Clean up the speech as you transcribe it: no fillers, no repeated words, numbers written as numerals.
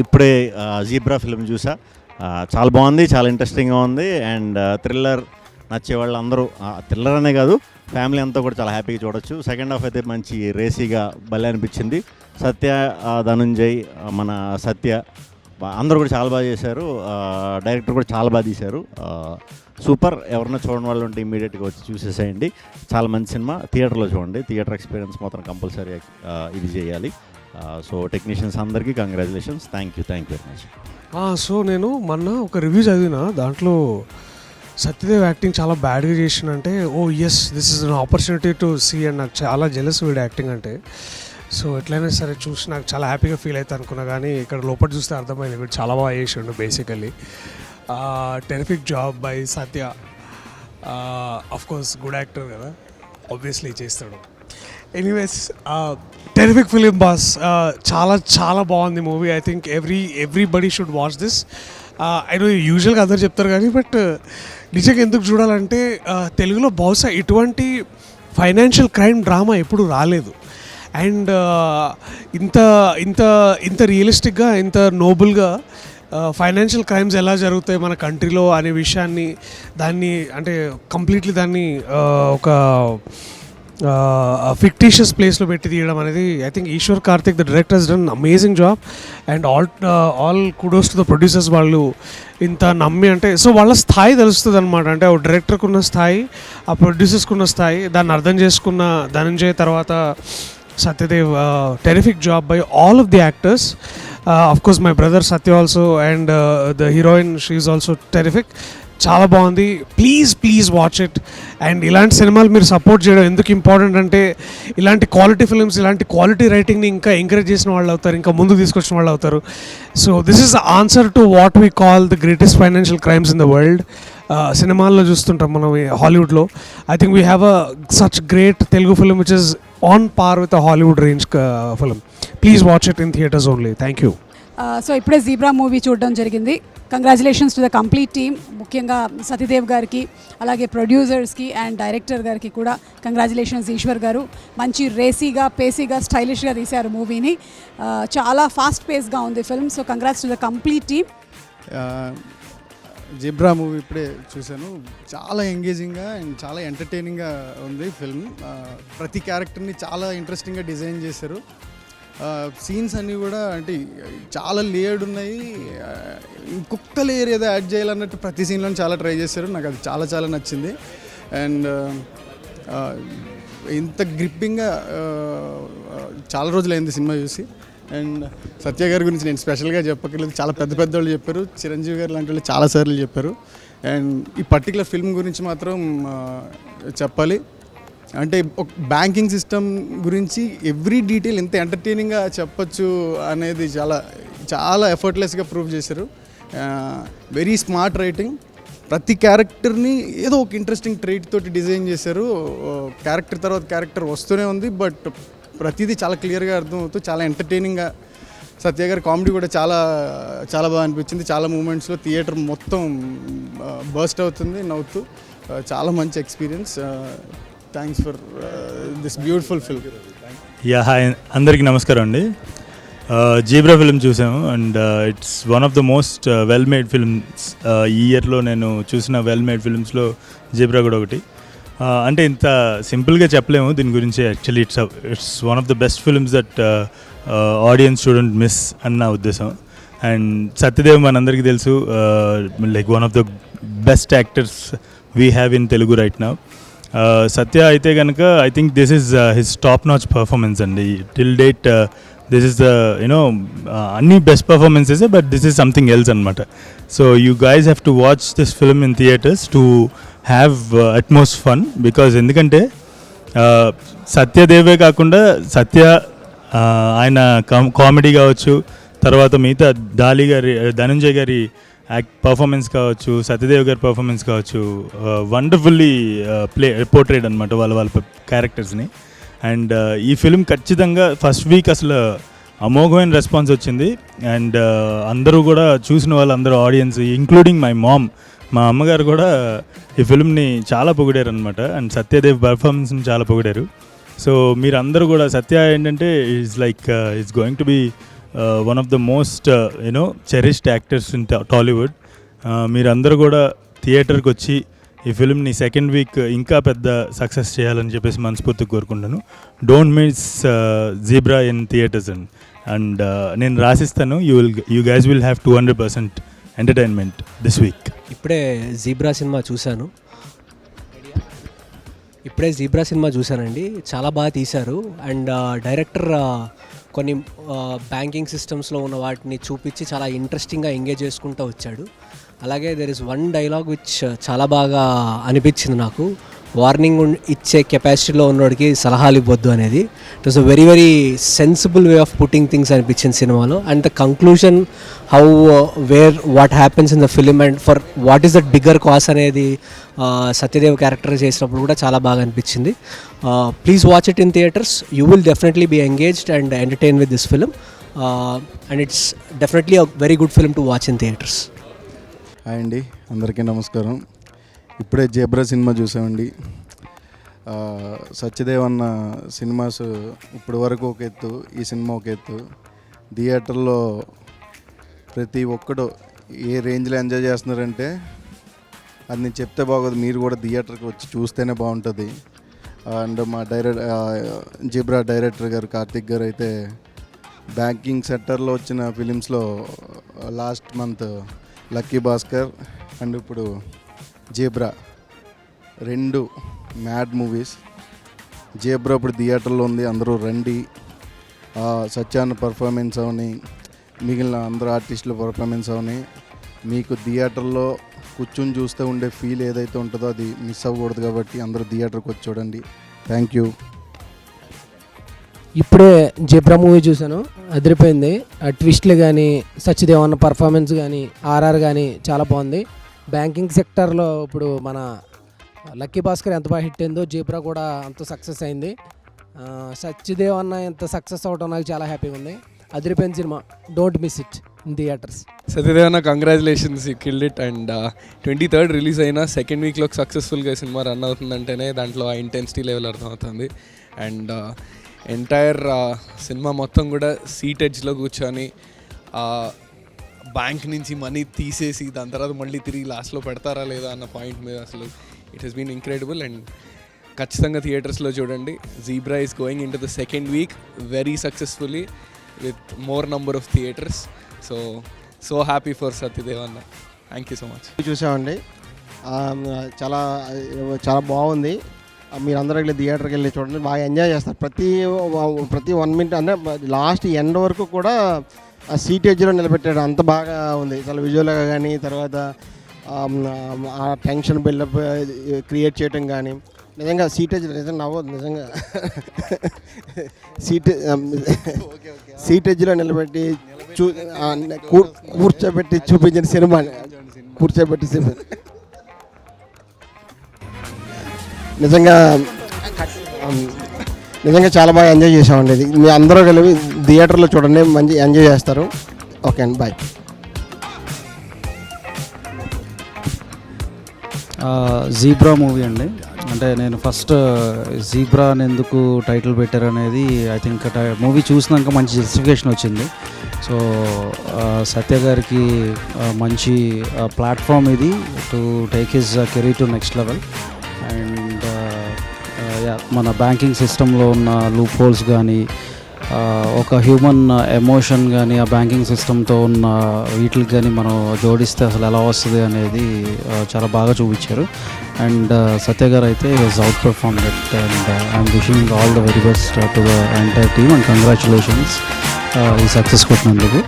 ఇప్పుడే zebra film చూసా. చాలా బాగుంది, చాలా ఇంట్రెస్టింగ్గా ఉంది. అండ్ థ్రిల్లర్ నచ్చే వాళ్ళు అందరూ, థ్రిల్లర్ అనే కాదు, ఫ్యామిలీ అంతా కూడా చాలా హ్యాపీగా చూడొచ్చు. సెకండ్ హాఫ్ అయితే మంచి రేసీగా భలే అనిపించింది. సత్య, ధనుంజయ్, మన సత్య అందరూ కూడా చాలా బాగా చేశారు. డైరెక్టర్ కూడా చాలా బాగా తీశారు. సూపర్. ఎవరన్నా చూడని వాళ్ళు ఉంటే ఇమీడియట్గా వచ్చి చూసేసేయండి. చాలా మంచి సినిమా. థియేటర్లో చూడండి. థియేటర్ ఎక్స్పీరియన్స్ మాత్రం కంపల్సరీ ఇది చేయాలి. సో టెక్నీషియన్స్ అందరికీ congratulations. Thank you very much. So నేను మొన్న ఒక రివ్యూ చదివిన దాంట్లో సత్యదేవ్ యాక్టింగ్ చాలా బ్యాడ్గా చేసినంటే this is an opportunity to see and నాకు చాలా జెలస్ వీడు యాక్టింగ్ అంటే. సో ఎట్లయినా సరే చూసి నాకు చాలా హ్యాపీగా ఫీల్ అవుతా అనుకున్నా, కానీ ఇక్కడ లోపల చూస్తే అర్థమైంది వీడు చాలా బాగా చేసిండు. Basically terrific job by Satya. Of course good actor కదా, ఆబ్వియస్లీ చేస్తాడు. Anyways terrific film boss. చాలా చాలా బాగుంది movie. I think everybody should watch this. I know యూజువల్గా అందరు చెప్తారు కానీ బట్ నిజంగా ఎందుకు చూడాలంటే తెలుగులో బహుశా ఇటువంటి ఫైనాన్షియల్ క్రైమ్ డ్రామా ఎప్పుడు రాలేదు. అండ్ ఇంత ఇంత ఇంత రియలిస్టిక్గా, ఇంత నోబుల్గా ఫైనాన్షియల్ క్రైమ్స్ ఎలా జరుగుతాయి మన కంట్రీలో అనే విషయాన్ని, దాన్ని అంటే కంప్లీట్లీ దాన్ని ఒక ఫిక్టీషియస్ ప్లేస్లో పెట్టి తీయడం అనేది, I think Eeshwar Karthik the director has done amazing job. And all kudos to the producers. వాళ్ళు ఇంత నమ్మి అంటే సో వాళ్ళ స్థాయి తెలుస్తుంది అనమాట. అంటే ఆ డైరెక్టర్కి ఉన్న స్థాయి, ఆ ప్రొడ్యూసర్స్కి ఉన్న స్థాయి, దాన్ని అర్థం చేసుకున్న ధనంజయ్ తర్వాత Satyadev. Terrific job by all of the actors. Of course my brother Satya also, and the heroine she is also terrific. చాలా బాగుంది. Please watch it. అండ్ ఇలాంటి సినిమాలు మీరు సపోర్ట్ చేయడం ఎందుకు ఇంపార్టెంట్ అంటే, ఇలాంటి క్వాలిటీ ఫిల్మ్స్, ఇలాంటి క్వాలిటీ రైటింగ్ని ఇంకా ఎంకరేజ్ చేసిన వాళ్ళు అవుతారు, ఇంకా ముందుకు తీసుకొచ్చిన వాళ్ళు అవుతారు. So this is the answer to what we call the greatest financial crimes in the world. సినిమాల్లో చూస్తుంటాం మనం హాలీవుడ్లో. I think we have a such great Telugu film which is on par with a Hollywood range film. Please watch it in theatres only. Thank you. So ఇప్పుడే Zebra movie చూడడం జరిగింది. Congratulations to the complete team. ముఖ్యంగా సతీదేవ్ గారికి, అలాగే ప్రొడ్యూసర్స్కి and director గారికి కూడా congratulations. Eshwar గారు మంచి రేసీగా, పేసీగా, స్టైలిష్గా తీశారు మూవీని. చాలా ఫాస్ట్ పేస్గా ఉంది film. So congrats to the complete team. Zebra movie ఇప్పుడే చూశాను. చాలా ఎంగేజింగ్గా అండ్ చాలా ఎంటర్టైనింగ్గా ఉంది ఫిల్మ్. ప్రతి క్యారెక్టర్ని చాలా ఇంట్రెస్టింగ్గా డిజైన్ చేశారు. సీన్స్ అన్నీ కూడా అంటే చాలా లేయర్డ్ ఉన్నాయి. ఇంకొక లేయర్ ఏదో యాడ్ చేయాలన్నట్టు ప్రతి సీన్లో చాలా ట్రై చేశారు. నాకు అది చాలా చాలా నచ్చింది. అండ్ ఇంత గ్రిప్పింగ్గా చాలా రోజులైంది సినిమా చూసి. అండ్ సత్య గారి గురించి నేను స్పెషల్గా చెప్పక్కర్లేదు, చాలా పెద్ద పెద్ద వాళ్ళు చెప్పారు. చిరంజీవి గారు లాంటి వాళ్ళు చాలాసార్లు చెప్పారు. అండ్ ఈ పర్టికులర్ ఫిల్మ్ గురించి మాత్రం చెప్పాలి. అంటే ఒక బ్యాంకింగ్ సిస్టమ్ గురించి ఎవ్రీ డీటెయిల్ ఎంత ఎంటర్టైనింగ్గా చెప్పచ్చు అనేది చాలా చాలా ఎఫర్ట్లెస్గా ప్రూవ్ చేశారు. Very smart writing. ప్రతి క్యారెక్టర్ని ఏదో ఒక ఇంట్రెస్టింగ్ ట్రైట్ తోటి డిజైన్ చేశారు. క్యారెక్టర్ తర్వాత క్యారెక్టర్ వస్తూనే ఉంది, బట్ ప్రతిదీ చాలా క్లియర్గా అర్థమవుతూ చాలా ఎంటర్టైనింగ్గా. సత్య గారి కామెడీ కూడా చాలా చాలా బాగా అనిపించింది. చాలా మూమెంట్స్లో థియేటర్ మొత్తం బర్స్ట్ అవుతుంది నవ్వుతూ. చాలా మంచి experience. Thanks for this beautiful film. Hi అందరికీ నమస్కారం అండి. జీబ్రా ఫిల్మ్ చూసాము and it's one of the most well made films. ఈ ఇయర్లో నేను చూసిన వెల్ మేడ్ ఫిల్మ్స్లో జీబ్రా కూడా ఒకటి. అంటే ఇంత సింపుల్గా చెప్పలేము దీని గురించి. Actually it's one of the best films that audience shouldn't miss అని నా ఉద్దేశం. అండ్ సత్యదేవ్ మనందరికీ తెలుసు, like one of the best actors we have in Telugu right now. Satya అయితే కనుక I think this is his top notch performance అండి. Till date this is the అన్ని best performances, but this is something else అనమాట. So you guys have to watch this film in theatres to have utmost fun. Because ఎందుకంటే సత్యదేవే కాకుండా సత్య ఆయన comedy కావచ్చు, తర్వాత మిగతా ధనంజయ్ గారి పర్ఫార్మెన్స్ కావచ్చు, సత్యదేవ్ గారి పర్ఫార్మెన్స్ కావచ్చు, వండర్ఫుల్లీ పోర్ట్రేట్ అనమాట వాళ్ళ క్యారెక్టర్స్ని. అండ్ ఈ ఫిల్మ్ ఖచ్చితంగా ఫస్ట్ వీక్ అసలు అమోఘమైన రెస్పాన్స్ వచ్చింది. అండ్ అందరూ కూడా చూసిన వాళ్ళందరూ ఆడియన్స్ ఇంక్లూడింగ్ మై మామ్, మా అమ్మగారు కూడా ఈ ఫిల్మ్ని చాలా పొగిడారు అనమాట. అండ్ సత్యదేవ్ పర్ఫార్మెన్స్ని చాలా పొగిడారు. సో మీరు అందరూ కూడా సత్య ఏంటంటే is like is going to be one of the most cherished actors in Tollywood. మీరందరూ కూడా థియేటర్కి వచ్చి ఈ ఫిల్మ్ని సెకండ్ వీక్ ఇంకా పెద్ద సక్సెస్ చేయాలని చెప్పేసి మనస్ఫూర్తిగా కోరుకుంటాను. Don't miss zebra in theatres and నేను రాసిస్తాను. You guys will have 200% entertainment this week. ఇప్పుడే జీబ్రా సినిమా చూశానండి. చాలా బాగా తీశారు. అండ్ డైరెక్టర్ కొన్ని బ్యాంకింగ్ సిస్టమ్స్లో ఉన్న వాటిని చూపించి చాలా ఇంట్రెస్టింగ్గా ఎంగేజ్ చేసుకుంటూ వచ్చాడు. అలాగే there is one dialogue which చాలా బాగా అనిపించింది నాకు. వార్నింగ్ ఇచ్చే కెపాసిటీలో ఉన్నోడికి సలహాలు ఇవ్వద్దు అనేది. It was a very very sensible way of putting things అనిపించింది సినిమాలో. And the conclusion how what happens in the film and for what is that bigger cause అనేది సత్యదేవ్ క్యారెక్టర్ చేసినప్పుడు కూడా చాలా బాగా అనిపించింది. Please watch it in theatres. You will definitely be engaged and entertain with this film. And it's definitely a very good film to watch in theatres. Hi అండి, అందరికీ నమస్కారం. ఇప్పుడే జేబ్రా సినిమా చూసామండి. సత్యదేవ్ అన్న సినిమాస్ ఇప్పటి వరకు ఒక ఎత్తు, ఈ సినిమా ఒక ఎత్తు. థియేటర్లో ప్రతి ఒక్కడు ఏ రేంజ్లో ఎంజాయ్ చేస్తున్నారంటే అది నేను చెప్తే బాగోదు, మీరు కూడా థియేటర్కి వచ్చి చూస్తేనే బాగుంటుంది. అండ్ మా జీబ్రా డైరెక్టర్ గారు కార్తిక్ గారు అయితే బ్యాంకింగ్ సెక్టర్లో వచ్చిన ఫిలిమ్స్లో last month lucky Bhaskar and ఇప్పుడు జీబ్రా 2 మ్యాడ్ మూవీస్. జీబ్రా ఇప్పుడు థియేటర్లో ఉంది, అందరూ రండి. సత్యాన్న పర్ఫార్మెన్స్ అవని, మిగిలిన అందరూ ఆర్టిస్టుల పర్ఫార్మెన్స్ అవని, మీకు థియేటర్లో కూర్చొని చూస్తే ఉండే ఫీల్ ఏదైతే ఉంటుందో అది మిస్ అవ్వకూడదు. కాబట్టి అందరూ థియేటర్కి వచ్చి చూడండి. Thank you. ఇప్పుడే జీబ్రా మూవీ చూశాను, అదిరిపోయింది. ఆ ట్విస్ట్లు కానీ, సత్యదేవ్ అన్న పర్ఫార్మెన్స్ కానీ, ఆర్ఆర్ కానీ చాలా బాగుంది. బ్యాంకింగ్ సెక్టర్లో ఇప్పుడు మన లక్కీ భాస్కర్ ఎంత బాగా హిట్ అయిందో జీబ్రా కూడా అంత సక్సెస్ అయింది. సత్యదేవ్ అన్న ఎంత సక్సెస్ అవడం నాకు చాలా హ్యాపీగా ఉంది. అదిరిపోయిన సినిమా, don't miss it in theatres. Satyadev అన్న congratulations, you killed it. And 23rd release అయినా సెకండ్ వీక్లో సక్సెస్ఫుల్గా సినిమా రన్ అవుతుందంటేనే దాంట్లో ఆ ఇంటెన్సిటీ లెవెల్ అర్థమవుతుంది. అండ్ ఎంటైర్ సినిమా మొత్తం కూడా సీట్ ఎడ్జ్లో కూర్చొని బ్యాంక్ నుంచి మనీ తీసేసి దాని తర్వాత మళ్ళీ తిరిగి లాస్ట్లో పెడతారా లేదా అన్న పాయింట్ మీద అసలు it has been incredible. And ఖచ్చితంగా థియేటర్స్లో చూడండి. Zebra is going into the second week very successfully with more number of theatres. So happy for Satyadev అన్న. Thank you so much. చూసామండి, చాలా చాలా బాగుంది. మీరందరూ వెళ్ళి థియేటర్కి వెళ్ళి చూడండి, బాగా ఎంజాయ్ చేస్తారు. ప్రతి 1 minute అంటే లాస్ట్ ఎండ్ వరకు కూడా ఆ సీట్ ఎడ్జ్లో నిలబెట్టాడు, అంత బాగా ఉంది. చాలా విజువల్గా కానీ, తర్వాత ఆ టెన్షన్ బిల్డప్ క్రియేట్ చేయటం కానీ, నిజంగా సీట్ ఎడ్జ్ నిజంగా సీట్ ఎడ్జ్లో నిలబెట్టి కూర్చోబెట్టి చూపించిన సినిమా. నిజంగా చాలా బాగా ఎంజాయ్ చేసామండి. ఇది మీ అందరూ కలిపి థియేటర్లో చూడండి, మంచి ఎంజాయ్ చేస్తారు. ఓకే అండి, బాయ్. జీబ్రా మూవీ అండి. అంటే నేను ఫస్ట్ జీబ్రా అని ఎందుకు టైటిల్ పెట్టారనేది ఐ థింక్ మూవీ చూసినాక మంచి జస్టిఫికేషన్ వచ్చింది. సో సత్య గారికి మంచి ప్లాట్ఫామ్ ఇది to take his career to next level. And మన బ్యాంకింగ్ సిస్టంలో ఉన్న లూప్ హోల్స్ కానీ, ఒక హ్యూమన్ ఎమోషన్ కానీ, ఆ బ్యాంకింగ్ సిస్టంతో ఉన్న వీటికి కానీ మనం జోడిస్తే అసలు ఎలా వస్తుంది అనేది చాలా బాగా చూపించారు. అండ్ సత్య గారు అయితే his out perform it. And I'm wishing all the very best to the entire team and congratulations ఈ సక్సెస్ కొట్టినందుకు.